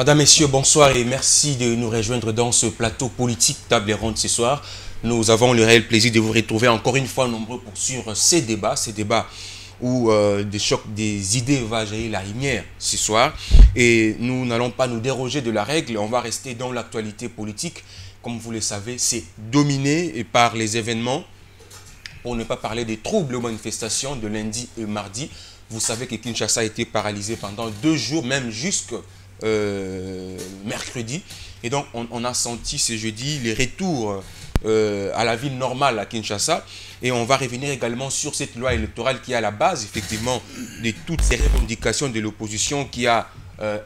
Madame, Messieurs, bonsoir et merci de nous rejoindre dans ce plateau politique table ronde ce soir. Nous avons le réel plaisir de vous retrouver encore une fois nombreux pour suivre ces débats où des idées va jaillir la lumière ce soir. Et nous n'allons pas nous déroger de la règle, on va rester dans l'actualité politique. Comme vous le savez, c'est dominé par les événements, pour ne pas parler des troubles aux manifestations de lundi et mardi. Vous savez que Kinshasa a été paralysé pendant 2 jours, même jusqu'à mercredi. Et donc, on a senti ce jeudi les retours à la vie normale à Kinshasa. Et on va revenir également sur cette loi électorale qui est à la base, effectivement, de toutes ces revendications de l'opposition qui a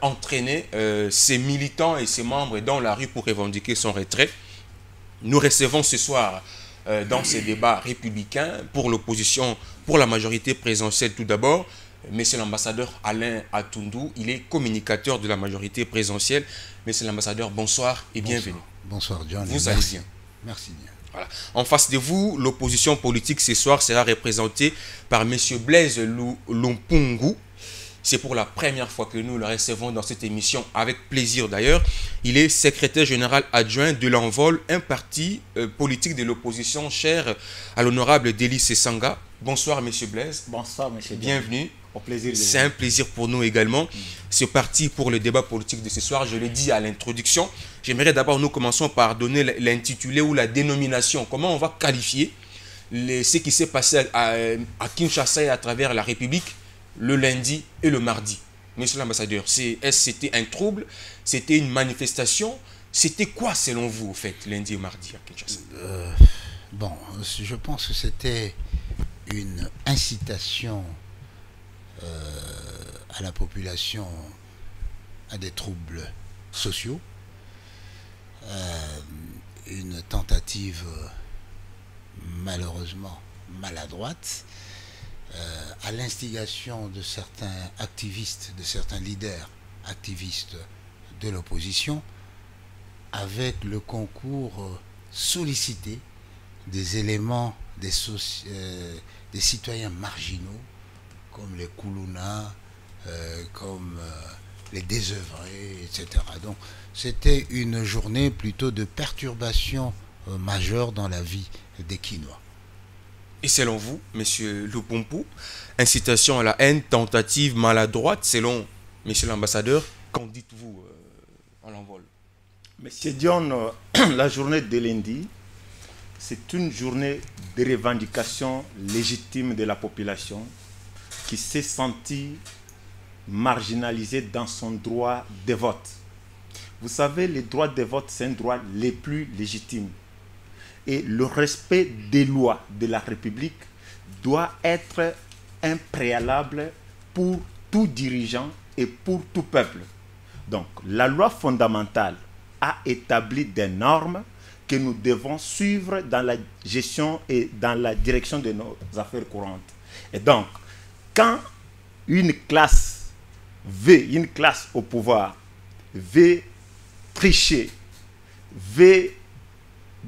entraîné ses militants et ses membres dans la rue pour revendiquer son retrait. Nous recevons ce soir dans ces débats républicains pour l'opposition, pour la majorité présidentielle tout d'abord, Monsieur l'ambassadeur Alain Atundou, il est communicateur de la majorité présidentielle. Monsieur l'ambassadeur, bonsoir et bienvenue. Bonsoir John. Vous allez bien. Merci bien. Voilà. En face de vous, l'opposition politique ce soir sera représentée par Monsieur Blaise Lumpungu. C'est pour la première fois que nous le recevons dans cette émission, avec plaisir d'ailleurs. Il est secrétaire général adjoint de l'Envol, un parti politique de l'opposition cher à l'honorable Délice Sanga. Bonsoir Monsieur Blaise. Bonsoir Monsieur. Bienvenue. Au plaisir. C'est un plaisir pour nous également. C'est parti pour le débat politique de ce soir. Je l'ai dit à l'introduction. J'aimerais d'abord, nous commençons par donner l'intitulé ou la dénomination. Comment on va qualifier ce qui s'est passé à Kinshasa et à travers la République le lundi et le mardi. Monsieur l'ambassadeur, est-ce que c'était un trouble? C'était une manifestation? C'était quoi selon vous, au fait, lundi et mardi à Kinshasa? Bon, je pense que c'était une incitation à la population à des troubles sociaux, une tentative malheureusement maladroite, à l'instigation de certains activistes, de certains leaders activistes de l'opposition, avec le concours sollicité des éléments, des citoyens marginaux, comme les Koulouna, comme les désœuvrés, etc. Donc c'était une journée plutôt de perturbation majeure dans la vie des Kinois. Et selon vous, Monsieur Lumpungu, incitation à la haine, tentative maladroite, selon Monsieur l'ambassadeur, qu'en dites-vous en l'envol? Monsieur Dion, la journée de lundi, c'est une journée de revendication légitime de la population qui s'est sentie marginalisée dans son droit de vote. Vous savez, le droit de vote, c'est un droit le plus légitime. Et le respect des lois de la République doit être un préalable pour tout dirigeant et pour tout peuple. Donc, la loi fondamentale a établi des normes que nous devons suivre dans la gestion et dans la direction de nos affaires courantes. Et donc, quand une classe au pouvoir, veut tricher, veut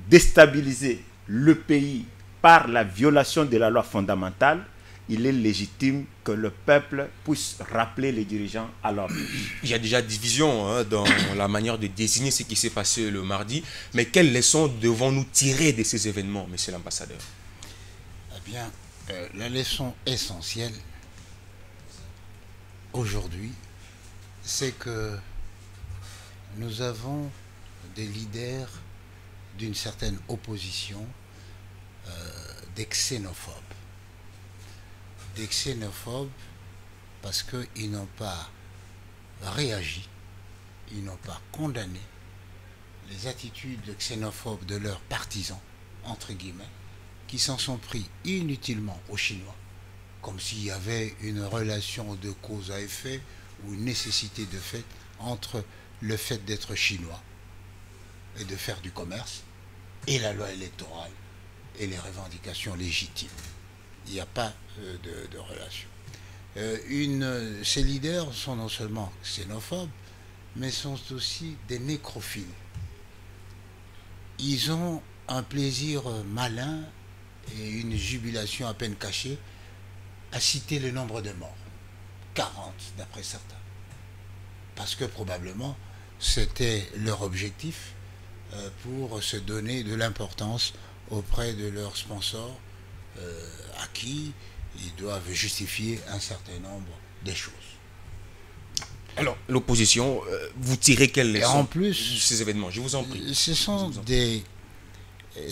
déstabiliser le pays par la violation de la loi fondamentale, il est légitime que le peuple puisse rappeler les dirigeants à l'ordre. Il y a déjà division dans la manière de désigner ce qui s'est passé le mardi, mais quelles leçons devons-nous tirer de ces événements, monsieur l'ambassadeur? Eh bien, la leçon essentielle aujourd'hui, c'est que nous avons des leaders d'une certaine opposition, des xénophobes. Des xénophobes parce qu'ils n'ont pas réagi, ils n'ont pas condamné les attitudes xénophobes de leurs partisans, entre guillemets, qui s'en sont pris inutilement aux Chinois, comme s'il y avait une relation de cause à effet ou une nécessité de fait entre le fait d'être chinois et de faire du commerce et la loi électorale et les revendications légitimes. Il n'y a pas de relation. Ces leaders sont non seulement xénophobes, mais sont aussi des nécrophiles. Ils ont un plaisir malin et une jubilation à peine cachée à citer le nombre de morts. 40 d'après certains. Parce que probablement, c'était leur objectif pour se donner de l'importance auprès de leurs sponsors à qui ils doivent justifier un certain nombre de choses. Alors, l'opposition, vous tirez quelles leçons en plus, de ces événements? Je vous en prie. Ce sont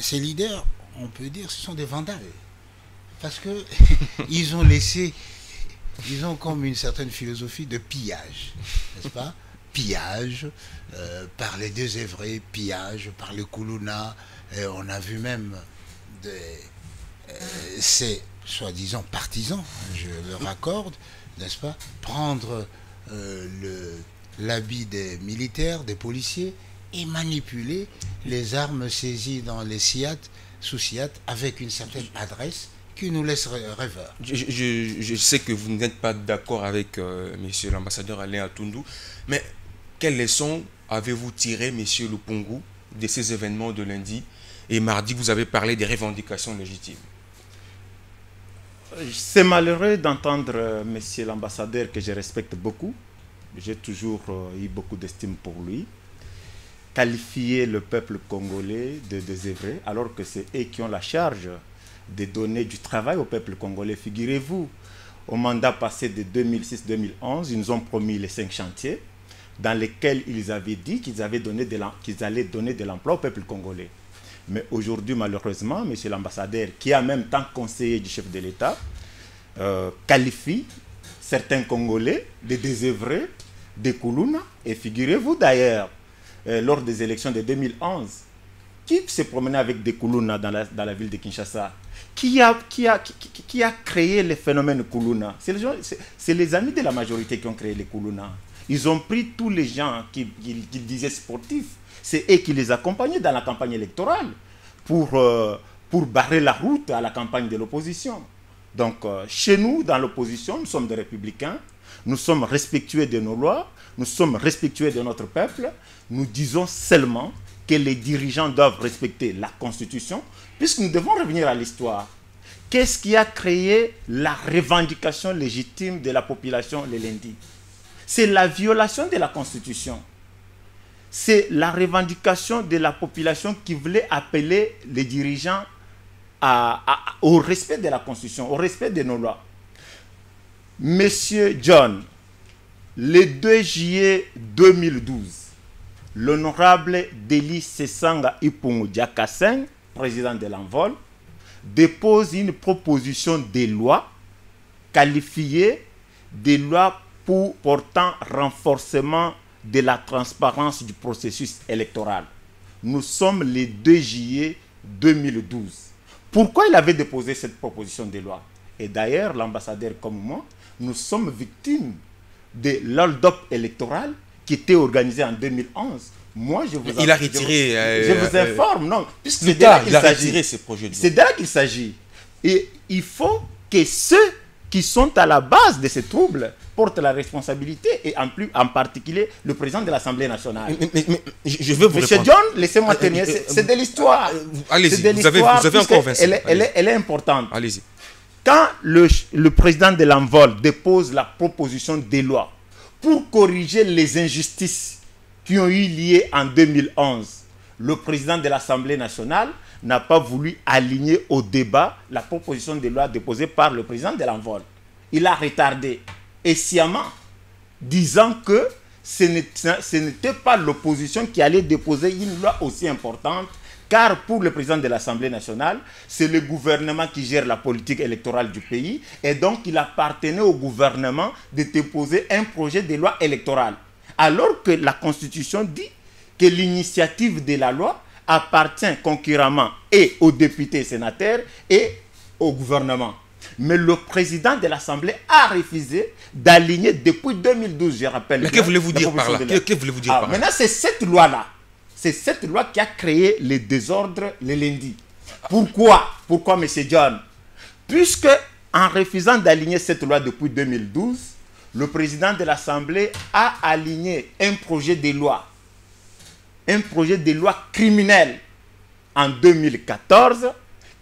ces leaders, on peut dire, ce sont des vandales. Parce que ils ont comme une certaine philosophie de pillage, n'est-ce pas? Pillage par les désœuvrés, pillage par les Koulouna. On a vu même ces soi-disant partisans, je leur accorde, n'est-ce pas, prendre l'habit des militaires, des policiers et manipuler les armes saisies dans les SIAT, sous SIAT, avec une certaine adresse qui nous laisse rêveurs. Je sais que vous n'êtes pas d'accord avec monsieur l'ambassadeur Alain Atundou, mais quelles leçons avez-vous tirées, monsieur Lupungu, de ces événements de lundi et mardi? Vous avez parlé des revendications légitimes. C'est malheureux d'entendre monsieur l'ambassadeur, que je respecte beaucoup, j'ai toujours eu beaucoup d'estime pour lui, qualifier le peuple congolais de désœuvré, alors que c'est eux qui ont la charge de donner du travail au peuple congolais. Figurez-vous, au mandat passé de 2006-2011, ils nous ont promis les 5 chantiers dans lesquels ils avaient dit qu'ils allaient donner de l'emploi au peuple congolais. Mais aujourd'hui, malheureusement, monsieur l'ambassadeur, qui est en même temps conseiller du chef de l'État, qualifie certains Congolais de désœuvrés, de Koulouna. Et figurez-vous d'ailleurs, lors des élections de 2011, qui s'est promené avec des Koulouna dans la ville de Kinshasa? Qui a créé les phénomènes Koulouna? C'est les amis de la majorité qui ont créé les Koulouna. Ils ont pris tous les gens qu'ils disaient sportifs. C'est eux qui les accompagnaient dans la campagne électorale pour barrer la route à la campagne de l'opposition. Donc, chez nous, dans l'opposition, nous sommes des républicains, nous sommes respectueux de nos lois, nous sommes respectueux de notre peuple. Nous disons seulement que les dirigeants doivent respecter la Constitution, puisque nous devons revenir à l'histoire. Qu'est-ce qui a créé la revendication légitime de la population le lundi? C'est la violation de la Constitution. C'est la revendication de la population qui voulait appeler les dirigeants au respect de la Constitution, au respect de nos lois. Monsieur John, le 2 juillet 2012, l'honorable Deli Sesanga Ipungu Diakasseng, président de l'Envol, dépose une proposition de loi qualifiée de loi portant renforcement de la transparence du processus électoral. Nous sommes le 2 juillet 2012. Pourquoi il avait déposé cette proposition de loi? Et d'ailleurs, l'ambassadeur comme moi, nous sommes victimes de l'hold-up électoral qui était organisé en 2011. Moi, je vous a retiré. Je vous informe, non. L'État, il a retiré ces projets de loi. C'est de là qu'il s'agit. Et il faut que ceux qui sont à la base de ces troubles portent la responsabilité, et en particulier le président de l'Assemblée nationale. Mais je veux vous Monsieur répondre. John, laissez-moi terminer. C'est de l'histoire. Allez-y, vous avez encore 20 secondes. Elle est importante. Allez-y. Quand le président de l'Envol dépose la proposition de loi pour corriger les injustices qui ont eu lieu en 2011, le président de l'Assemblée nationale n'a pas voulu aligner au débat la proposition de loi déposée par le président de l'Envol. Il a retardé, et sciemment, disant que ce n'était pas l'opposition qui allait déposer une loi aussi importante, car pour le président de l'Assemblée nationale, c'est le gouvernement qui gère la politique électorale du pays, et donc il appartenait au gouvernement de déposer un projet de loi électorale. Alors que la Constitution dit que l'initiative de la loi appartient concurremment et aux députés et sénateurs et au gouvernement. Mais le président de l'Assemblée a refusé d'aligner depuis 2012, je rappelle. Mais que voulez-vous dire par là? Que voulez-vous dire par là? Maintenant, c'est cette loi-là. C'est cette loi qui a créé les désordres le lundi. Pourquoi? Pourquoi, M. John? Puisque, en refusant d'aligner cette loi depuis 2012, le président de l'Assemblée a aligné un projet de loi criminel en 2014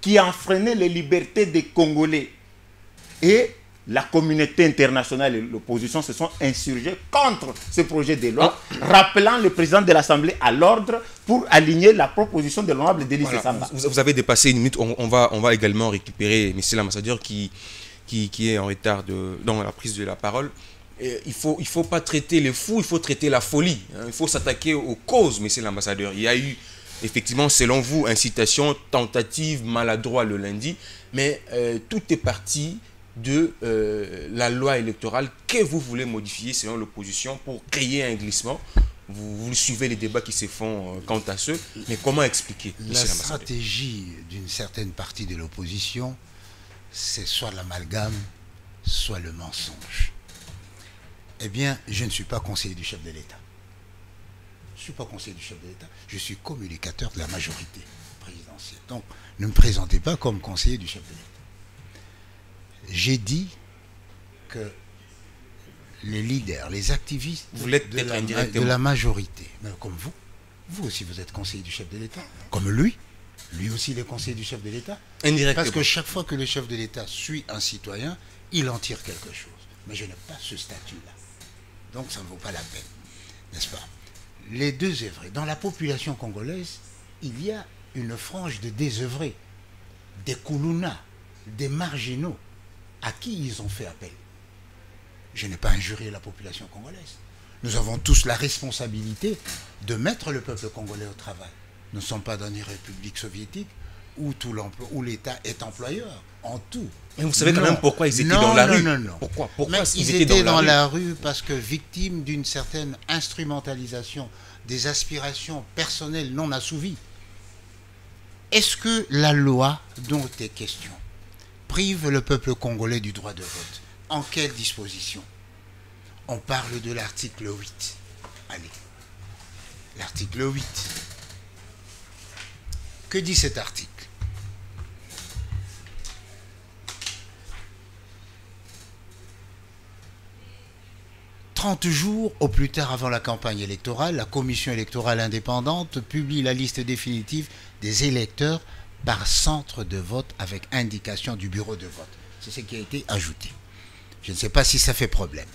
qui enfreignait les libertés des Congolais. Et la communauté internationale et l'opposition se sont insurgés contre ce projet de loi, rappelant le président de l'Assemblée à l'ordre pour aligner la proposition de l'honorable Denis Samba. Vous avez dépassé une minute, on va également récupérer monsieur l'ambassadeur qui est en retard dans la prise de la parole. Il faut pas traiter les fous, il faut traiter la folie. Il faut s'attaquer aux causes, monsieur l'ambassadeur. Il y a eu, effectivement, selon vous, incitation, tentative, maladroit le lundi, mais tout est parti de la loi électorale que vous voulez modifier selon l'opposition pour créer un glissement. Vous suivez les débats qui se font quant à ceux, mais comment expliquer la stratégie d'une certaine partie de l'opposition, c'est soit l'amalgame, soit le mensonge. Eh bien, je ne suis pas conseiller du chef de l'État. Je ne suis pas conseiller du chef de l'État. Je suis communicateur de la majorité présidentielle. Donc, ne me présentez pas comme conseiller du chef de l'État. J'ai dit que les leaders, les activistes de la majorité, mais comme vous aussi vous êtes conseiller du chef de l'État, comme lui aussi il est conseiller du chef de l'État. Parce que chaque fois que le chef de l'État suit un citoyen, il en tire quelque chose. Mais je n'ai pas ce statut-là. Donc ça ne vaut pas la peine, n'est-ce pas? Les désœuvrés. Dans la population congolaise, il y a une frange de désœuvrés, des koulouna, des marginaux, à qui ils ont fait appel. Je n'ai pas injurié la population congolaise. Nous avons tous la responsabilité de mettre le peuple congolais au travail. Nous ne sommes pas dans une république soviétique où l'État est employeur en tout. Mais vous savez quand même pourquoi ils étaient dans la rue? Non. Pourquoi ils étaient dans la rue parce que victimes d'une certaine instrumentalisation des aspirations personnelles non assouvies. Est-ce que la loi dont est question prive le peuple congolais du droit de vote? En quelle disposition? On parle de l'article 8. Allez, l'article 8. Que dit cet article? « 30 jours au plus tard avant la campagne électorale, la commission électorale indépendante publie la liste définitive des électeurs par centre de vote avec indication du bureau de vote. » C'est ce qui a été ajouté. Je ne sais pas si ça fait problème.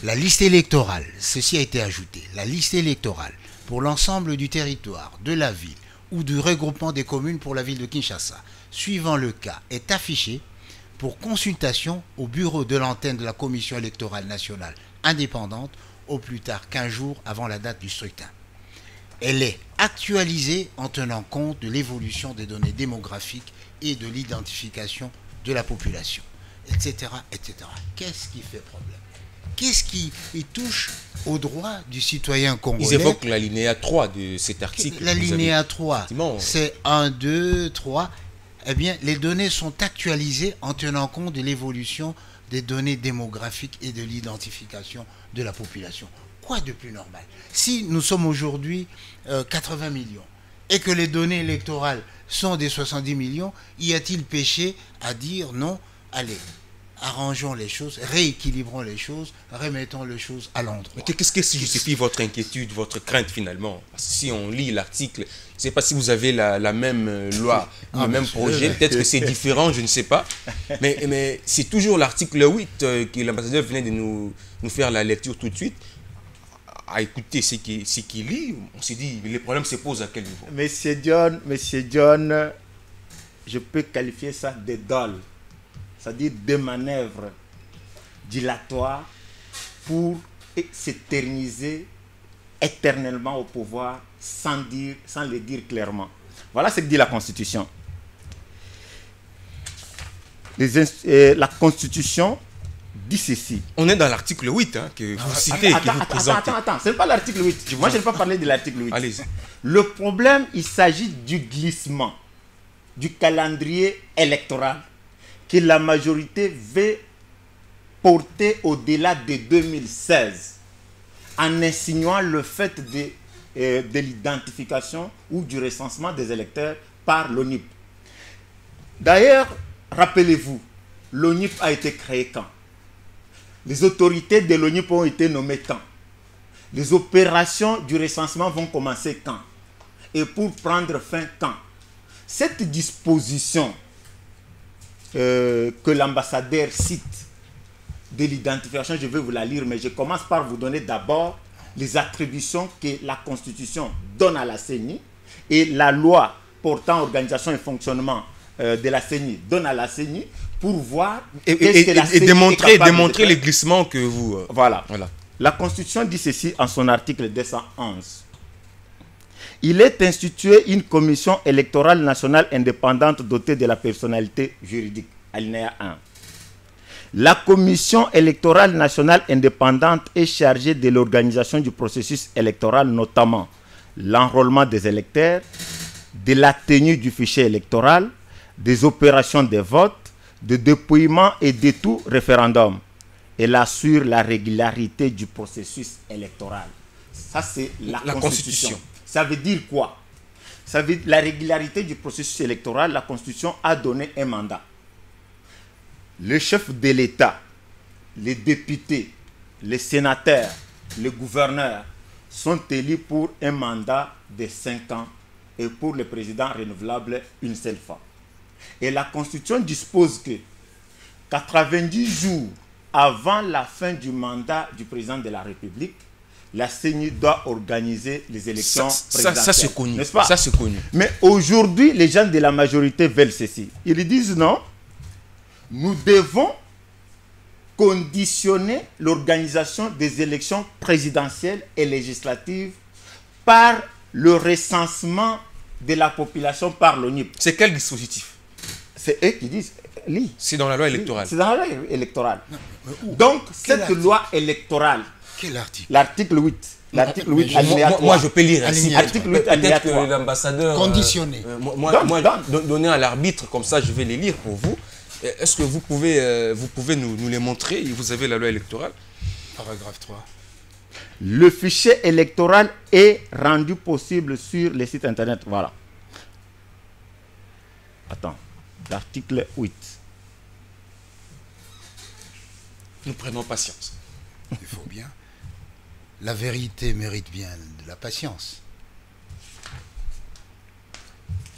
La liste électorale, ceci a été ajouté, la liste électorale pour l'ensemble du territoire, de la ville ou du regroupement des communes pour la ville de Kinshasa, suivant le cas, est affichée pour consultation au bureau de l'antenne de la commission électorale nationale indépendante au plus tard 15 jours avant la date du scrutin. Elle est actualisée en tenant compte de l'évolution des données démographiques et de l'identification de la population, etc. etc. Qu'est-ce qui fait problème? Qu'est-ce qui touche aux droits du citoyen congolais? Ils évoquent l'alinéa 3 de cet article. L'alinéa 3, c'est 1, 2, 3. Eh bien, les données sont actualisées en tenant compte de l'évolution des données démographiques et de l'identification de la population. Quoi de plus normal? Si nous sommes aujourd'hui 80 millions et que les données électorales sont des 70 millions, y a-t-il péché à dire non, allez, arrangeons les choses, rééquilibrons les choses, remettons les choses à l'endroit? Qu'est-ce qui justifie votre inquiétude, votre crainte finalement? Parce que si on lit l'article, je ne sais pas si vous avez la même loi, le même projet, peut-être que c'est différent, je ne sais pas. Mais c'est toujours l'article 8 que l'ambassadeur venait de nous faire la lecture tout de suite. À écouter ce qu'il lit, on s'est dit, les problèmes se posent à quel niveau? Monsieur John, je peux qualifier ça de dol, c'est-à-dire de manœuvres dilatoires pour s'éterniser éternellement au pouvoir sans le dire clairement. Voilà ce que dit la Constitution. La Constitution dit ceci. On est dans l'article 8 que vous citez, que vous présentez. Attends, ce n'est pas l'article 8. Moi, je n'ai pas parlé de l'article 8. Allez-y. Le problème, il s'agit du glissement du calendrier électoral que la majorité veut porter au-delà de 2016 en insinuant le fait de l'identification ou du recensement des électeurs par l'ONIP. D'ailleurs, rappelez-vous, l'ONIP a été créé quand? Les autorités de l'ONIP ont été nommées quand? Les opérations du recensement vont commencer quand? Et pour prendre fin quand? Cette disposition que l'ambassadeur cite de l'identification, je vais vous la lire, mais je commence par vous donner d'abord les attributions que la Constitution donne à la CENI et la loi portant organisation et fonctionnement de la CENI donne à la CENI pour voir et démontrer les glissements que vous... Voilà. La Constitution dit ceci en son article 211. Il est institué une commission électorale nationale indépendante dotée de la personnalité juridique. Alinéa 1. La commission électorale nationale indépendante est chargée de l'organisation du processus électoral, notamment l'enrôlement des électeurs, de la tenue du fichier électoral, des opérations de vote, de dépouillement et de tout référendum. Elle assure la régularité du processus électoral. Ça, c'est la Constitution. Ça veut dire quoi? Ça veut dire la régularité du processus électoral. La Constitution a donné un mandat. Le chef de l'État, les députés, les sénateurs, les gouverneurs sont élus pour un mandat de 5 ans et pour le président renouvelable une seule fois. Et la Constitution dispose que 90 jours avant la fin du mandat du président de la République, la CENI doit organiser les élections présidentielles. Ça c'est connu. N'est-ce pas? Ça c'est connu. Mais aujourd'hui, les gens de la majorité veulent ceci. Ils disent non. Nous devons conditionner l'organisation des élections présidentielles et législatives par le recensement de la population par l'ONIP. C'est quel dispositif? C'est eux qui disent. C'est dans la loi électorale. C'est dans la loi électorale. Donc, cette loi électorale. Quel article? L'article 8. L'article 8, moi, je peux lire. Article 8, alinéa 3. Peut-être que l'ambassadeur... Conditionné. Donner à l'arbitre, comme ça, je vais les lire pour vous. Est-ce que vous pouvez nous les montrer? Vous avez la loi électorale. Paragraphe 3. Le fichier électoral est rendu possible sur les sites internet. Voilà. Attends. L'article 8. Nous prenons patience. Il faut bien. La vérité mérite bien de la patience.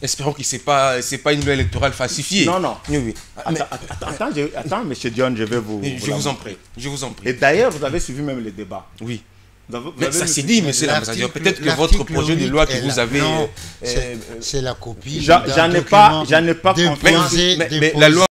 Espérons que ce n'est pas une loi électorale falsifiée. Non, non. Oui. Attends, monsieur Dion, je vais vous... Je vous en prie. Je vous en prie. Et d'ailleurs, vous avez suivi même les débats. Oui. Mais ça s'est dit, monsieur l'ambassadeur. Peut-être que votre projet de loi que vous avez... C'est la copie. J'en ai pas Mais la loi